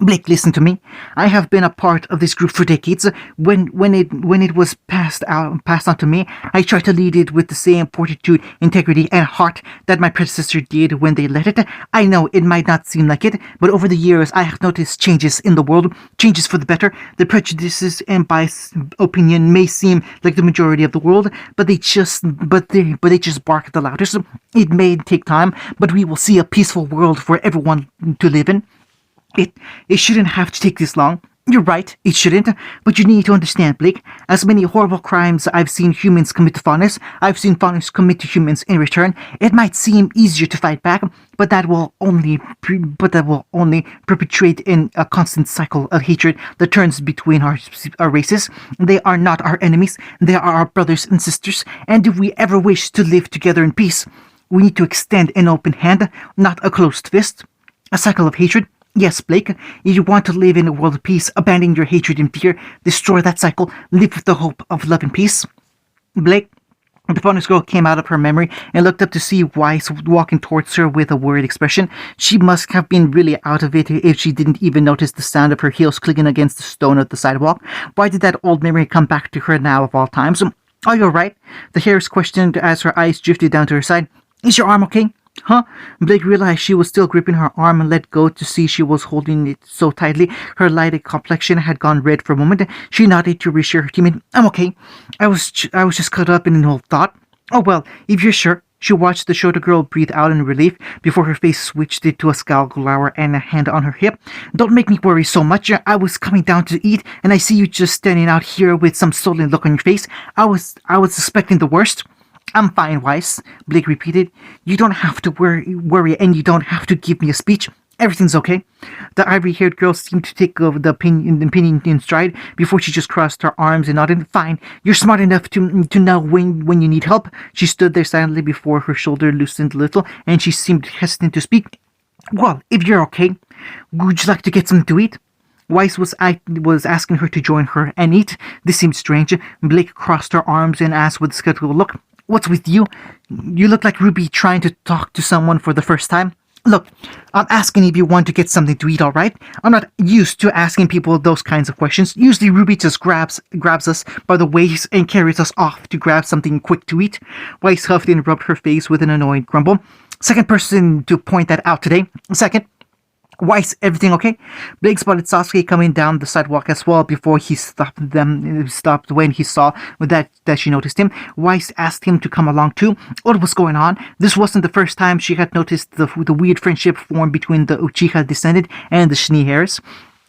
Blake, listen to me. I have been a part of this group for decades. When it was passed on to me, I tried to lead it with the same fortitude, integrity, and heart that my predecessor did when they led it. I know it might not seem like it, but over the years I have noticed changes in the world, changes for the better. The prejudices and biased opinion may seem like the majority of the world, but they just bark the loudest. It may take time, but we will see a peaceful world for everyone to live in. It shouldn't have to take this long. You're right, it shouldn't. But you need to understand, Blake. As many horrible crimes I've seen humans commit to faunus, I've seen faunus commit to humans in return. It might seem easier to fight back, but that will only perpetuate in a constant cycle of hatred that turns between our races. They are not our enemies. They are our brothers and sisters. And if we ever wish to live together in peace, we need to extend an open hand, not a closed fist. A cycle of hatred. Yes, Blake, if you want to live in a world of peace, abandon your hatred and fear, destroy that cycle, live with the hope of love and peace. Blake, the phonics girl came out of her memory and looked up to see Weiss walking towards her with a worried expression. She must have been really out of it if she didn't even notice the sound of her heels clicking against the stone of the sidewalk. Why did that old memory come back to her now of all times? Are you alright? The Harris questioned as her eyes drifted down to her side. Is your arm okay? Huh? Blake realized she was still gripping her arm and let go to see she was holding it so tightly. Her lighted complexion had gone red for a moment. She nodded to reassure her teammate. I'm okay. I was just caught up in an old thought. Oh well, if you're sure. She watched the shorter girl breathe out in relief before her face switched to a scowl glower and a hand on her hip. Don't make me worry so much. I was coming down to eat and I see you just standing out here with some sullen look on your face. I was suspecting the worst. I'm fine, Weiss, Blake repeated. You don't have to worry and you don't have to give me a speech. Everything's okay. The ivory-haired girl seemed to take the opinion in stride before she just crossed her arms and nodded. Fine, you're smart enough to know when you need help. She stood there silently before her shoulder loosened a little and she seemed hesitant to speak. Well, if you're okay, would you like to get something to eat? Weiss was asking her to join her and eat. This seemed strange. Blake crossed her arms and asked with a skeptical look, What's with you? You look like Ruby trying to talk to someone for the first time. Look, I'm asking if you want to get something to eat, alright? I'm not used to asking people those kinds of questions. Usually Ruby just grabs us by the waist and carries us off to grab something quick to eat. Weiss huffed and rubbed her face with an annoyed grumble. Second person to point that out today. Second. Why is everything okay? Blake spotted Sasuke coming down the sidewalk as well before he stopped when he saw that she noticed him. Weiss asked him to come along too. What was going on? This wasn't the first time she had noticed the weird friendship formed between the Uchiha descendant and the Shinii heirs.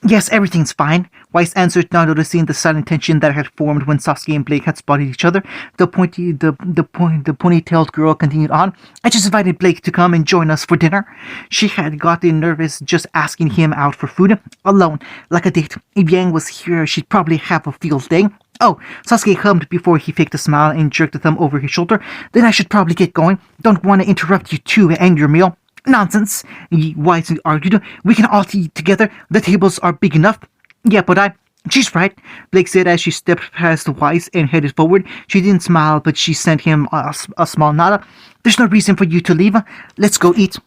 Yes, everything's fine, Weiss answered, not noticing the silent tension that had formed when Sasuke and Blake had spotted each other. The ponytailed girl continued on. I just invited Blake to come and join us for dinner. She had gotten nervous just asking him out for food, alone, like a date. If Yang was here, she'd probably have a field day. Oh, Sasuke hummed before he faked a smile and jerked a thumb over his shoulder. Then I should probably get going. Don't want to interrupt you two and your meal. Nonsense, Weiss argued. We can all eat together. The tables are big enough. Yeah, but she's right, Blake said as she stepped past Weiss and headed forward. She didn't smile, but she sent him a small nod. There's no reason for you to leave. Let's go eat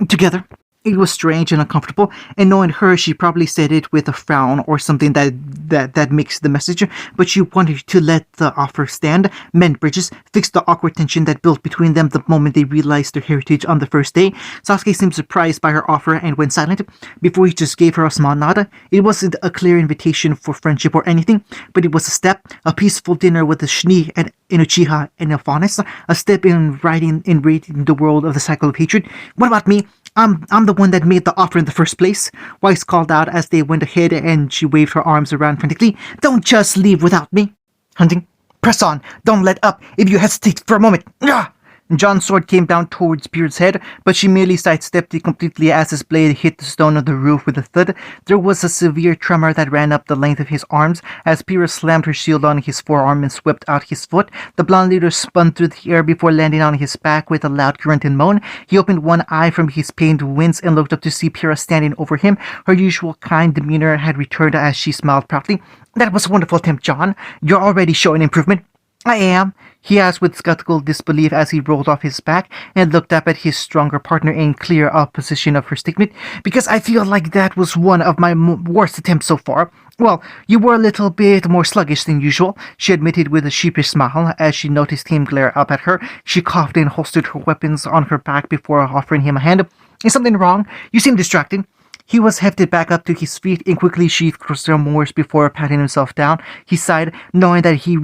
together. It was strange and uncomfortable, and knowing her, she probably said it with a frown or something that mixed the message, but she wanted to let the offer stand, mend bridges, fix the awkward tension that built between them the moment they realized their heritage on the first day. Sasuke seemed surprised by her offer and went silent. Before he just gave her a small nod. It wasn't a clear invitation for friendship or anything, but it was a step, a peaceful dinner with the Shinii and Uchiha and Ilphonis, a step in righting the world of the cycle of hatred. What about me? I'm the one that made the offer in the first place, Weiss called out as they went ahead, and she waved her arms around frantically. Don't just leave without me. Hunting, press on. Don't let up if you hesitate for a moment. Ugh! John's sword came down towards Beard's head, but she merely sidestepped it completely as his blade hit the stone of the roof with a thud. There was a severe tremor that ran up the length of his arms as Pyrrha slammed her shield on his forearm and swept out his foot. The blonde leader spun through the air before landing on his back with a loud grunt and moan. He opened one eye from his pained wince and looked up to see Pyrrha standing over him. Her usual kind demeanor had returned as she smiled proudly. That was a wonderful attempt, John. You're already showing improvement. I am, he asked with skeptical disbelief as he rolled off his back and looked up at his stronger partner in clear opposition of her statement. Because I feel like that was one of my worst attempts so far. Well, you were a little bit more sluggish than usual, she admitted with a sheepish smile as she noticed him glare up at her. She coughed and holstered her weapons on her back before offering him a hand. Is something wrong? You seem distracted. He was hefted back up to his feet and quickly sheathed some words before patting himself down. He sighed, knowing that he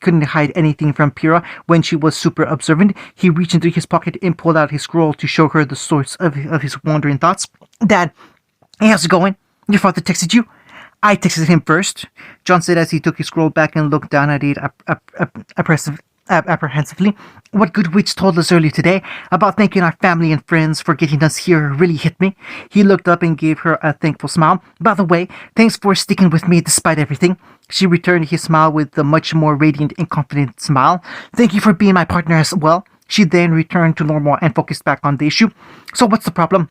couldn't hide anything from Pyrrha when she was super observant. He reached into his pocket and pulled out his scroll to show her the source of his wandering thoughts. Dad, how's it going? Your father texted you? I texted him first, John said as he took his scroll back and looked down at it apprehensively. What Goodwitch told us earlier today about thanking our family and friends for getting us here really hit me. He looked up and gave her a thankful smile. By the way, thanks for sticking with me despite everything. She returned his smile with a much more radiant and confident smile. Thank you for being my partner as well. She then returned to normal and focused back on the issue. So what's the problem?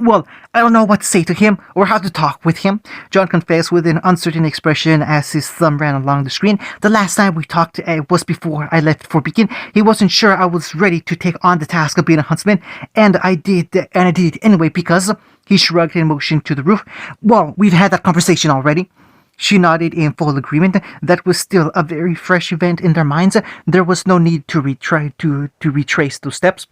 Well, I don't know what to say to him or how to talk with him, John confessed with an uncertain expression as his thumb ran along the screen. The last time we talked was before I left for Beacon. He wasn't sure I was ready to take on the task of being a huntsman, and I did it anyway because... He shrugged and motioned to the roof. Well, we've had that conversation already. She nodded in full agreement. That was still a very fresh event in their minds. There was no need to retrace those steps.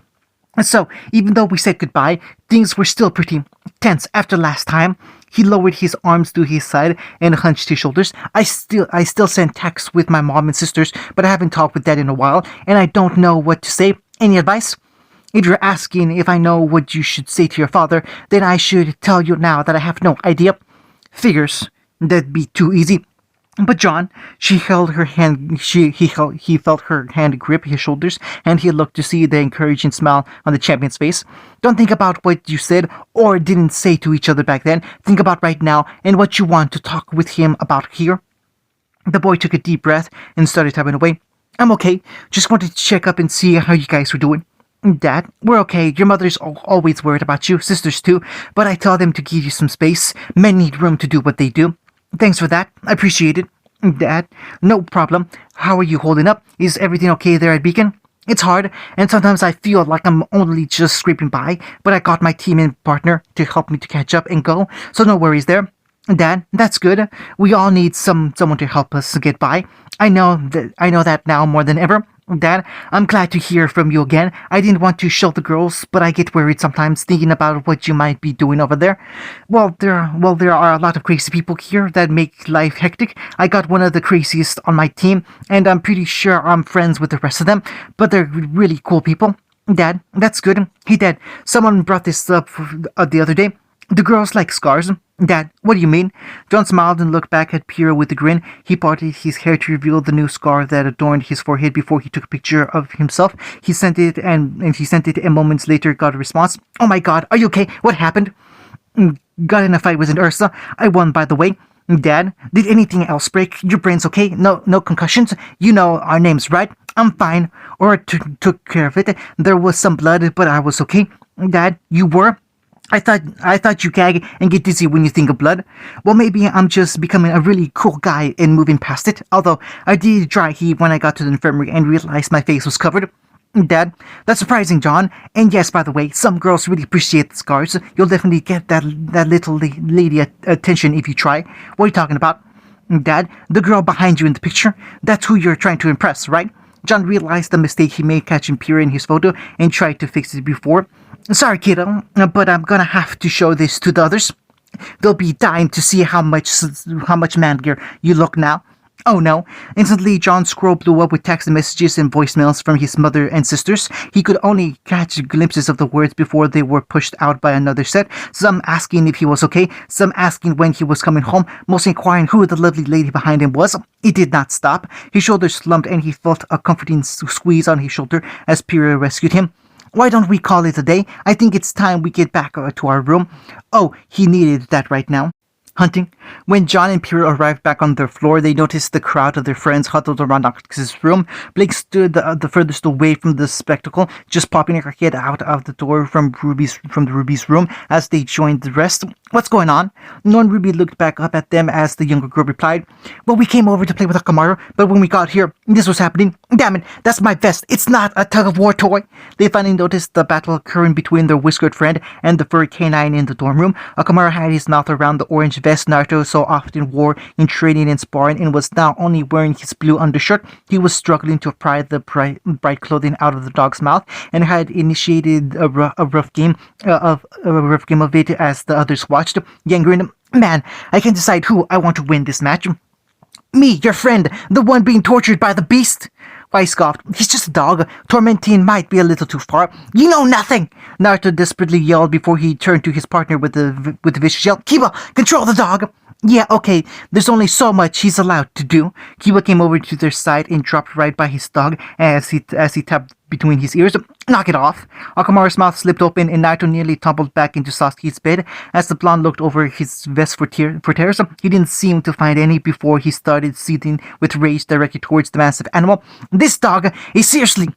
So, even though we said goodbye, things were still pretty tense after last time. He lowered his arms to his side and hunched his shoulders. I still send texts with my mom and sisters, but I haven't talked with Dad in a while, and I don't know what to say. Any advice? If you're asking if I know what you should say to your father, then I should tell you now that I have no idea. Figures. That'd be too easy. But John, she held her hand. He felt her hand grip his shoulders, and he looked to see the encouraging smile on the champion's face. Don't think about what you said or didn't say to each other back then. Think about right now and what you want to talk with him about here. The boy took a deep breath and started tapping away. I'm okay. Just wanted to check up and see how you guys were doing. Dad, we're okay. Your mother's always worried about you, sisters too, but I tell them to give you some space. Men need room to do what they do. Thanks for that. I appreciate it. Dad, no problem. How are you holding up? Is everything okay there at Beacon? It's hard, and sometimes I feel like I'm only just scraping by, but I got my team and partner to help me to catch up and go, so no worries there. Dad, that's good. We all need someone to help us get by. I know that now more than ever. Dad, I'm glad to hear from you again. I didn't want to show the girls, but I get worried sometimes thinking about what you might be doing over there. There are a lot of crazy people here that make life hectic. I got one of the craziest on my team, and I'm pretty sure I'm friends with the rest of them, but they're really cool people. Dad, that's good. Hey, Dad, someone brought this up the other day. The girls like scars. Dad, what do you mean? John smiled and looked back at Piero with a grin. He parted his hair to reveal the new scar that adorned his forehead before he took a picture of himself. He sent it and moments later got a response. Oh my god, are you okay? What happened? Got in a fight with an Ursa. I won, by the way. Dad, did anything else break? Your brain's okay? No concussions? You know our names, right? I'm fine. Or took care of it. There was some blood, but I was okay. Dad, you were? I thought you gag and get dizzy when you think of blood. Well, maybe I'm just becoming a really cool guy and moving past it. Although I did dry heave when I got to the infirmary and realized my face was covered. Dad, that's surprising, John. And yes, by the way, some girls really appreciate the scars. You'll definitely get that little lady attention if you try. What are you talking about? Dad, the girl behind you in the picture. That's who you're trying to impress, right? John realized the mistake he made catching Pierre in his photo and tried to fix it before. Sorry, kiddo, but I'm gonna have to show this to the others. They'll be dying to see how much man gear you look now. Oh no. Instantly, John's scroll blew up with text messages and voicemails from his mother and sisters. He could only catch glimpses of the words before they were pushed out by another set, some asking if he was okay, some asking when he was coming home, most inquiring who the lovely lady behind him was. It did not stop. His shoulders slumped and he felt a comforting squeeze on his shoulder as Pyrrha rescued him. Why don't we call it a day? I think it's time we get back to our room. Oh, he needed that right now. Hunting. When John and Pyrrha arrived back on their floor, they noticed the crowd of their friends huddled around Ox's room. Blake stood the furthest away from the spectacle, just popping her head out of the door from the Ruby's room as they joined the rest. What's going on? Ruby looked back up at them as the younger girl replied, well, we came over to play with Akamaru, but when we got here, this was happening. Damn it, that's my vest. It's not a tug-of-war toy. They finally noticed the battle occurring between their whiskered friend and the furry canine in the dorm room. Akamaru had his mouth around the orange vest Naruto so often wore in training and sparring and was now only wearing his blue undershirt. He was struggling to pry the bright clothing out of the dog's mouth and had initiated a rough game of it as the others watched. Yang grinned. Man, I can't decide who I want to win this match. Me, your friend, the one being tortured by the beast. I scoffed. He's just a dog. Tormenting might be a little too far. You know nothing! Naruto desperately yelled before he turned to his partner with the vicious yell. Kiba, control the dog! Yeah, okay, there's only so much he's allowed to do. Kiba came over to their side and dropped right by his dog as he tapped between his ears. Knock it off! Akamaru's mouth slipped open and Naruto nearly tumbled back into Sasuke's bed. As the blonde looked over his vest for tears, he didn't seem to find any before he started seething with rage directed towards the massive animal. This dog is seriously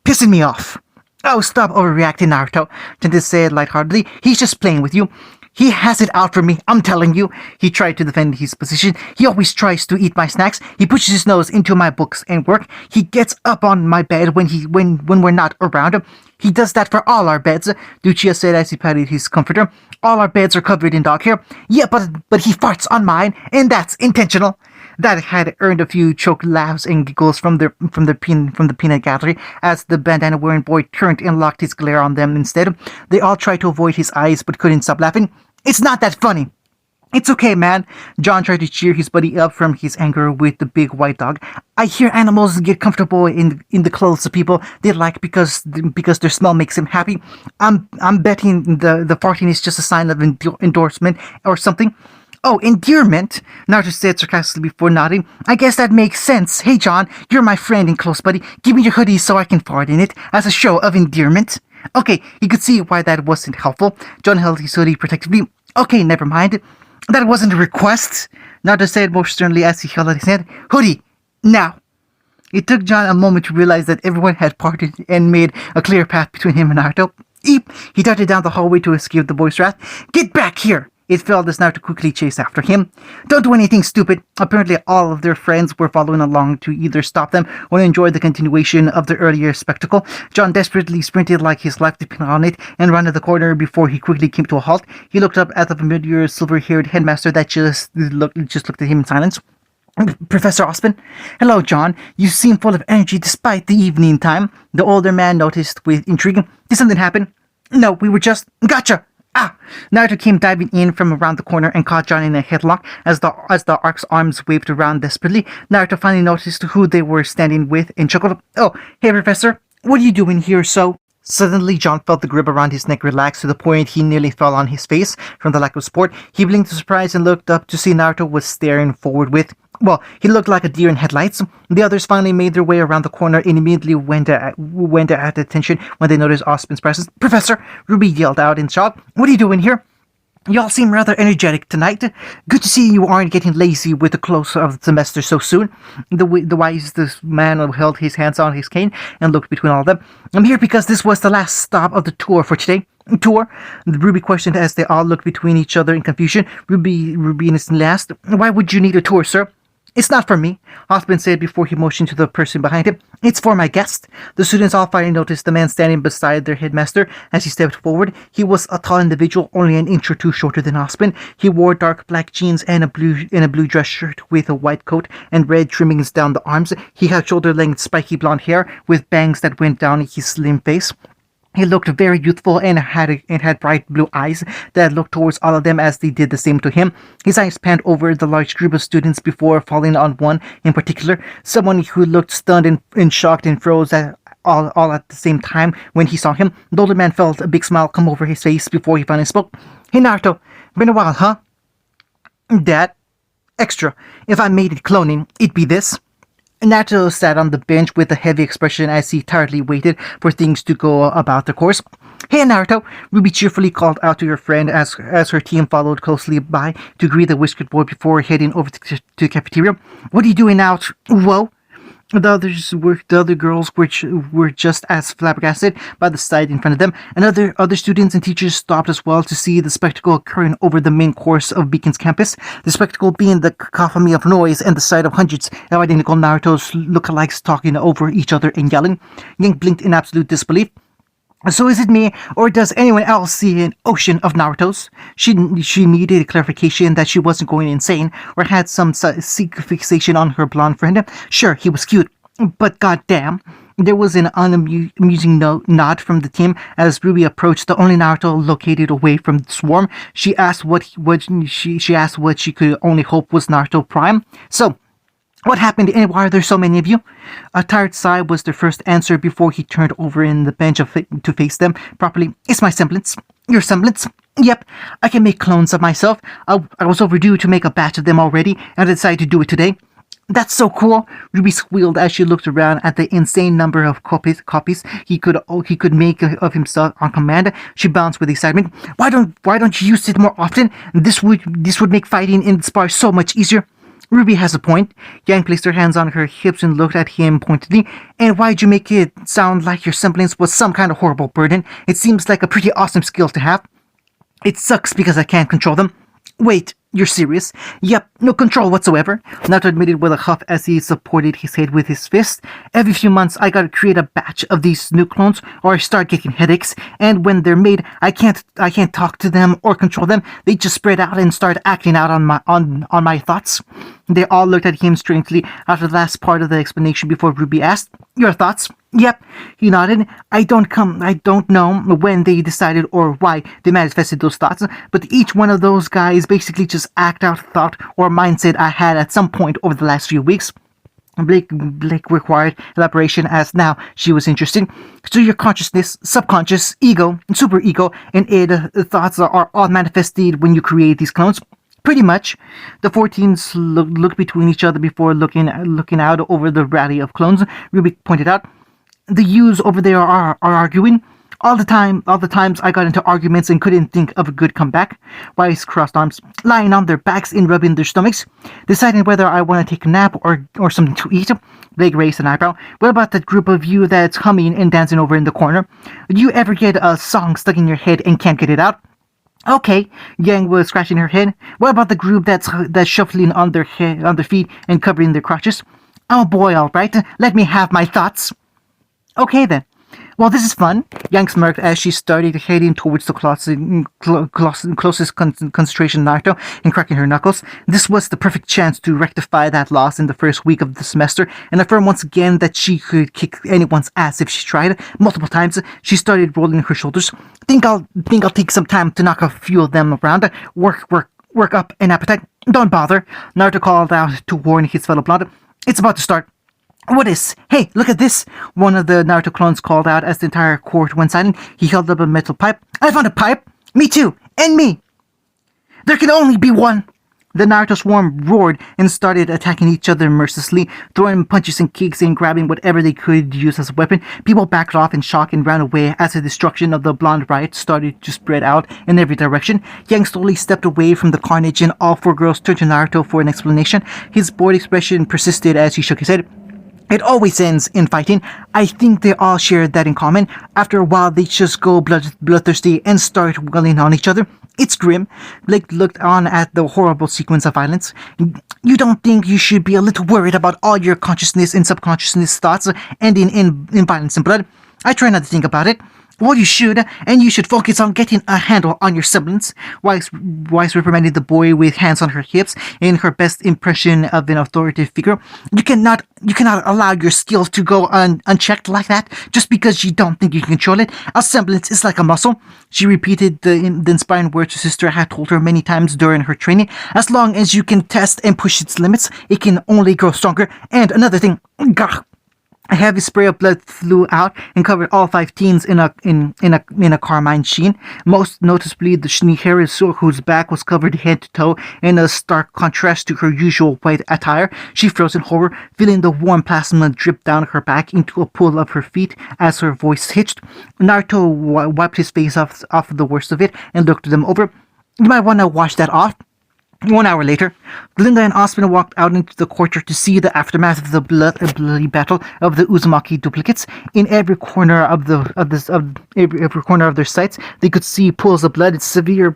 pissing me off. Oh, stop overreacting, Naruto, Tensei said lightheartedly. He's just playing with you. He has it out for me, I'm telling you. He tried to defend his position. He always tries to eat my snacks. He pushes his nose into my books and work. He gets up on my bed when we're not around. He does that for all our beds, Lucia said as he patted his comforter. All our beds are covered in dog hair. Yeah, but he farts on mine, and that's intentional. That had earned a few choked laughs and giggles from the peanut gallery as the bandana-wearing boy turned and locked his glare on them instead. They all tried to avoid his eyes but couldn't stop laughing. It's not that funny. It's okay, man. John tried to cheer his buddy up from his anger with the big white dog. I hear animals get comfortable in the clothes of people they like because their smell makes them happy. I'm betting the farting is just a sign of endorsement or something. Oh, endearment, Naruto said sarcastically before nodding. I guess that makes sense. Hey, John, you're my friend and close buddy. Give me your hoodie so I can fart in it as a show of endearment. Okay, he could see why that wasn't helpful. John held his hoodie protectively. Okay, never mind. That wasn't a request, Naruto said more sternly as he held out his hand. Hoodie, now. It took John a moment to realize that everyone had parted and made a clear path between him and Naruto. Eep! He darted down the hallway to escape the boy's wrath. Get back here! It felt as Naruto quickly chased after him. Don't do anything stupid. Apparently all of their friends were following along to either stop them or enjoy the continuation of the earlier spectacle. John desperately sprinted like his life depended on it and ran to the corner before he quickly came to a halt. He looked up at the familiar silver-haired headmaster that just looked at him in silence. Professor Ospen? Hello, John. You seem full of energy despite the evening time. The older man noticed with intrigue. Did something happen? No, we were just... Gotcha! Ah! Naruto came diving in from around the corner and caught John in a headlock as the Ark's arms waved around desperately. Naruto finally noticed who they were standing with and chuckled. Oh, hey, Professor. What are you doing here, so... Suddenly, John felt the grip around his neck relax to the point he nearly fell on his face from the lack of support. He blinked in surprise and looked up to see Naruto was staring forward with... Well, he looked like a deer in headlights. The others finally made their way around the corner and immediately went at attention when they noticed Ospen's presence. Professor! Ruby yelled out in shock. What are you doing here? Y'all seem rather energetic tonight. Good to see you aren't getting lazy with the close of the semester so soon. The wise man held his hands on his cane and looked between all of them. I'm here because this was the last stop of the tour for today. Tour? Ruby questioned as they all looked between each other in confusion. Ruby innocently asked, Why would you need a tour, sir? It's not for me, Ospen said before he motioned to the person behind him. It's for my guest. The students all finally noticed the man standing beside their headmaster as he stepped forward. He was a tall individual, only an inch or two shorter than Ospen. He wore dark black jeans and a blue dress shirt with a white coat and red trimmings down the arms. He had shoulder-length spiky blonde hair with bangs that went down his slim face. He looked very youthful and had bright blue eyes that looked towards all of them as they did the same to him. His eyes panned over the large group of students before falling on one in particular, someone who looked stunned and shocked and froze all at the same time when he saw him. The older man felt a big smile come over his face before he finally spoke. Hey Naruto, been a while, huh? Dad, extra. If I made it cloning, it'd be this. Naruto sat on the bench with a heavy expression as he tiredly waited for things to go about their course. Hey Naruto, Ruby cheerfully called out to her friend as her team followed closely by to greet the whiskered boy before heading over to the cafeteria. What are you doing out? Whoa! The other girls were just as flabbergasted by the sight in front of them, and other students and teachers stopped as well to see the spectacle occurring over the main course of Beacon's campus. The spectacle being the cacophony of noise and the sight of hundreds of identical Naruto's lookalikes talking over each other and yelling. Yang blinked in absolute disbelief. So is it me, or does anyone else see an ocean of Narutos? She needed clarification that she wasn't going insane, or had some sick fixation on her blonde friend. Sure, he was cute, but goddamn. There was an unamusing nod from the team as Ruby approached the only Naruto located away from the swarm. She asked what she could only hope was Naruto Prime. So, what happened and why are there so many of you? A tired sigh was their first answer before he turned over in the bench to face them properly. It's my semblance. Your semblance? Yep, I can make clones of myself. I was overdue to make a batch of them already and I decided to do it today. That's so cool, Ruby squealed as she looked around at the insane number of copies he could make of himself on command. She bounced with excitement. Why don't you use it more often? This would make fighting in the spar so much easier. Ruby has a point. Yang placed her hands on her hips and looked at him pointedly. And why'd you make it sound like your semblance was some kind of horrible burden? It seems like a pretty awesome skill to have. It sucks because I can't control them. Wait, you're serious? Yep, no control whatsoever, Naruto admitted with a huff as he supported his head with his fist. Every few months I gotta create a batch of these new clones or I start getting headaches, and when they're made I can't talk to them or control them. They just spread out and start acting out on my thoughts. They all looked at him strangely after the last part of the explanation before Ruby asked, Your thoughts? Yep, he nodded. I don't know when they decided or why they manifested those thoughts, but each one of those guys basically just act out thought or mindset I had at some point over the last few weeks. Blake required elaboration as now she was interested. So your consciousness, subconscious, ego, superego, and id thoughts are all manifested when you create these clones? Pretty much. The 14s looked between each other before looking out over the rally of clones. Ruby pointed out, the U's over there are arguing. All the times I got into arguments and couldn't think of a good comeback. Wise crossed arms, lying on their backs and rubbing their stomachs, deciding whether I want to take a nap or something to eat. Blake raised an eyebrow. What about that group of you that's humming and dancing over in the corner? Do you ever get a song stuck in your head and can't get it out? Okay, Yang was scratching her head. What about the group that's shuffling on their feet and covering their crotches? Oh boy, all right. Let me have my thoughts. Okay then. Well, this is fun, Yang smirked as she started heading towards the closest concentration Naruto and cracking her knuckles. This was the perfect chance to rectify that loss in the first week of the semester and affirm once again that she could kick anyone's ass if she tried. Multiple times, she started rolling her shoulders. Think I'll take some time to knock a few of them around. Work up an appetite. Don't bother, Naruto called out to warn his fellow blonde. It's about to start. What is? Hey, look at this! One of the Naruto clones called out as the entire court went silent. He held up a metal pipe. I found a pipe! Me too! And me! There can only be one! The Naruto swarm roared and started attacking each other mercilessly, throwing punches and kicks and grabbing whatever they could use as a weapon. People backed off in shock and ran away as the destruction of the blonde riot started to spread out in every direction. Yang slowly stepped away from the carnage and all four girls turned to Naruto for an explanation. His bored expression persisted as he shook his head. It always ends in fighting. I think they all share that in common. After a while, they just go bloodthirsty and start wailing on each other. It's grim. Blake looked on at the horrible sequence of violence. You don't think you should be a little worried about all your consciousness and subconsciousness thoughts ending in violence and blood? I try not to think about it. Well, you should, and you should focus on getting a handle on your semblance. Wise reprimanded the boy with hands on her hips in her best impression of an authoritative figure. You cannot allow your skills to go unchecked like that just because you don't think you can control it. A semblance is like a muscle. She repeated the inspiring words her sister had told her many times during her training. As long as you can test and push its limits, it can only grow stronger. And another thing, gah. A heavy spray of blood flew out and covered all 5 teens in a carmine sheen. Most noticeably, the Shinichiro, whose back was covered head to toe in a stark contrast to her usual white attire. She froze in horror, feeling the warm plasma drip down her back into a pool of her feet as her voice hitched. Naruto wiped his face off the worst of it and looked them over. You might want to wash that off. 1 hour later, Glinda and Aspen walked out into the courtyard to see the aftermath of the bloody battle of the Uzumaki duplicates. In every corner of every corner of their sights, they could see pools of blood, severe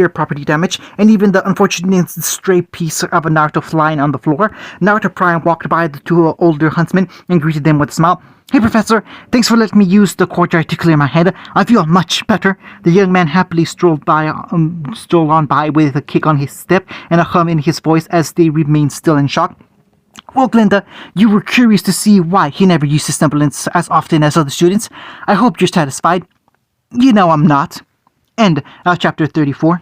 property damage, and even the unfortunate stray piece of a Naruto flying on the floor. Naruto Prime walked by the 2 older huntsmen and greeted them with a smile. Hey, Professor, thanks for letting me use the courtyard to clear my head. I feel much better. The young man happily strolled on by with a kick on his step and a hum in his voice as they remained still in shock. Well, Glinda, you were curious to see why he never used his semblance as often as other students. I hope you're satisfied. You know I'm not. End of chapter 34.